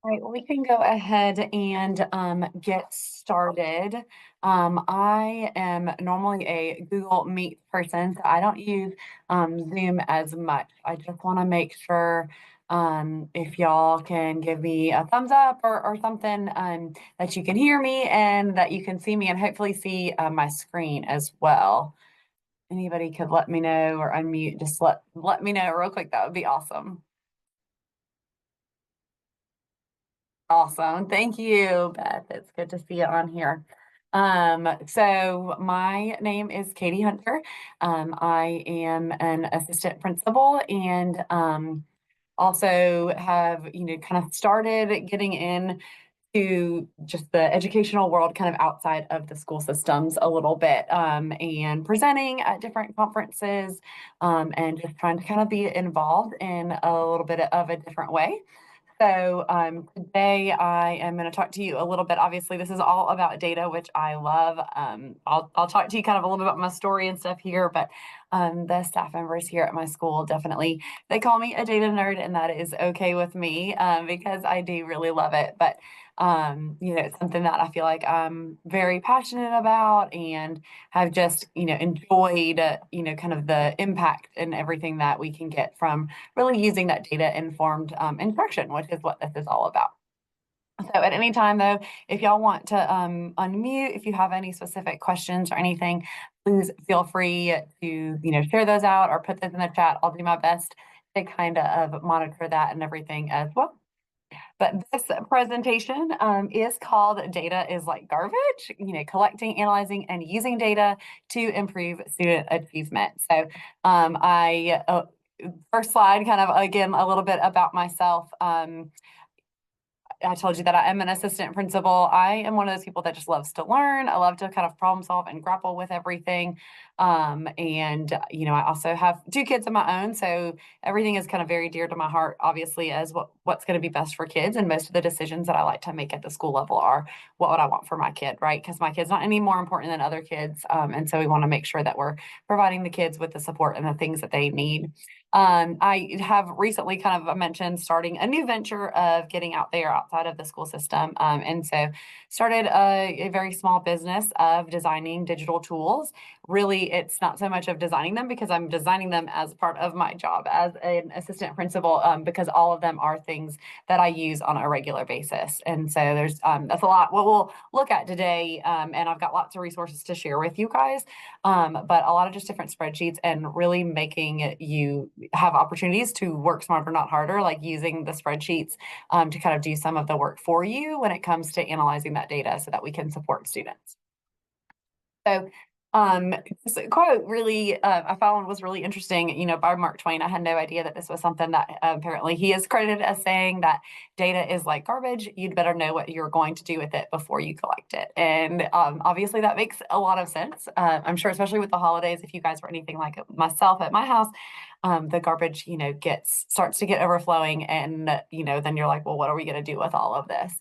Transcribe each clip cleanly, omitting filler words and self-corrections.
All right, well, we can go ahead and get started. I am normally a Google Meet person, so I don't use Zoom as much. I just want to make sure if y'all can give me a thumbs up or something that you can hear me and that you can see me and hopefully see my screen as well. Anybody could let me know or unmute, just let me know real quick. That would be awesome. Awesome. Thank you, Beth. It's good to see you on here. So my name is Katie Hunter. I am an assistant principal and also have, kind of started getting in to just the educational world kind of outside of the school systems a little bit and presenting at different conferences and just trying to kind of be involved in a little bit of a different way. So today I am going to talk to you a little bit. Obviously, this is all about data, which I love. I'll talk to you kind of a little bit about my story and stuff here, but the staff members here at my school definitely they call me a data nerd, and that is okay with me because I do really love it. But it's something that I feel like I'm very passionate about and have just enjoyed kind of the impact and everything that we can get from really using that data informed instruction, which is what this is all about. So at any time though, if y'all want to unmute, if you have any specific questions or anything, please feel free to, share those out or put those in the chat. I'll do my best to kind of monitor that and everything as well. But this presentation is called Data is Like Garbage, collecting, analyzing, and using data to improve student achievement. So first slide, kind of, again, a little bit about myself. I told you that I am an assistant principal. I am one of those people that just loves to learn. I love to kind of problem solve and grapple with everything. I also have two kids of my own. So everything is kind of very dear to my heart, obviously, as what's going to be best for kids. And most of the decisions that I like to make at the school level are what would I want for my kid, right? Because my kid's not any more important than other kids. And so we want to make sure that we're providing the kids with the support and the things that they need. I have recently kind of mentioned starting a new venture of getting out there outside of the school system. And so started a very small business of designing digital tools. Really, it's not so much of designing them because I'm designing them as part of my job as an assistant principal because all of them are things that I use on a regular basis. And so that's a lot what we'll look at today. And I've got lots of resources to share with you guys, but a lot of just different spreadsheets and really making you have opportunities to work smarter, not harder, like using the spreadsheets to kind of do some of the work for you when it comes to analyzing that data so that we can support students. So this quote really I found was really interesting, by Mark Twain. I had no idea that this was something that apparently he is credited as saying that data is like garbage. You'd better know what you're going to do with it before you collect it. And obviously that makes a lot of sense. I'm sure, especially with the holidays, if you guys were anything like myself at my house, the garbage, starts to get overflowing and, then you're like, well, what are we going to do with all of this?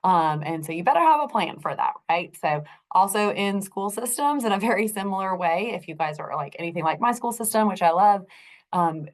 And so you better have a plan for that, right? So also in school systems, in a very similar way, if you guys are like anything like my school system, which I love,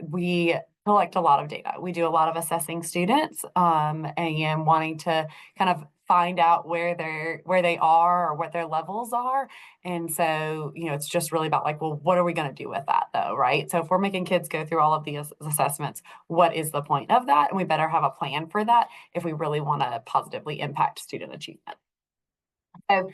we collect a lot of data. We do a lot of assessing students and wanting to kind of find out where they are or what their levels are. And so, it's just really about like, well, what are we going to do with that though, right? So if we're making kids go through all of these assessments, what is the point of that? And we better have a plan for that if we really want to positively impact student achievement. So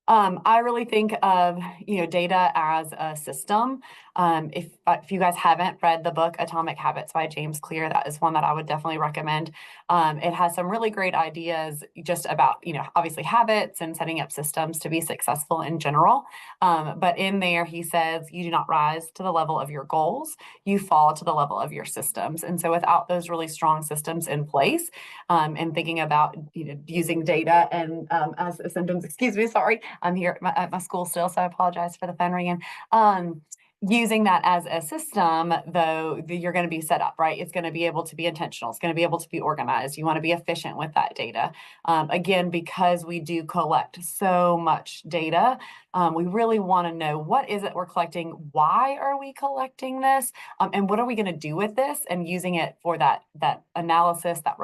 I really think of data as a system. If you guys haven't read the book Atomic Habits by James Clear, that is one that I would definitely recommend. It has some really great ideas just about obviously habits and setting up systems to be successful in general. But in there he says you do not rise to the level of your goals, you fall to the level of your systems. And so without those really strong systems in place, and thinking about using data and as symptoms, excuse me, sorry. I'm here at my school still, so I apologize for the phone ringing. Using that as a system, though, you're going to be set up, right? It's going to be able to be intentional. It's going to be able to be organized. You want to be efficient with that data. Again, because we do collect so much data, we really want to know what is it we're collecting? Why are we collecting this? And what are we going to do with this and using it for that analysis, that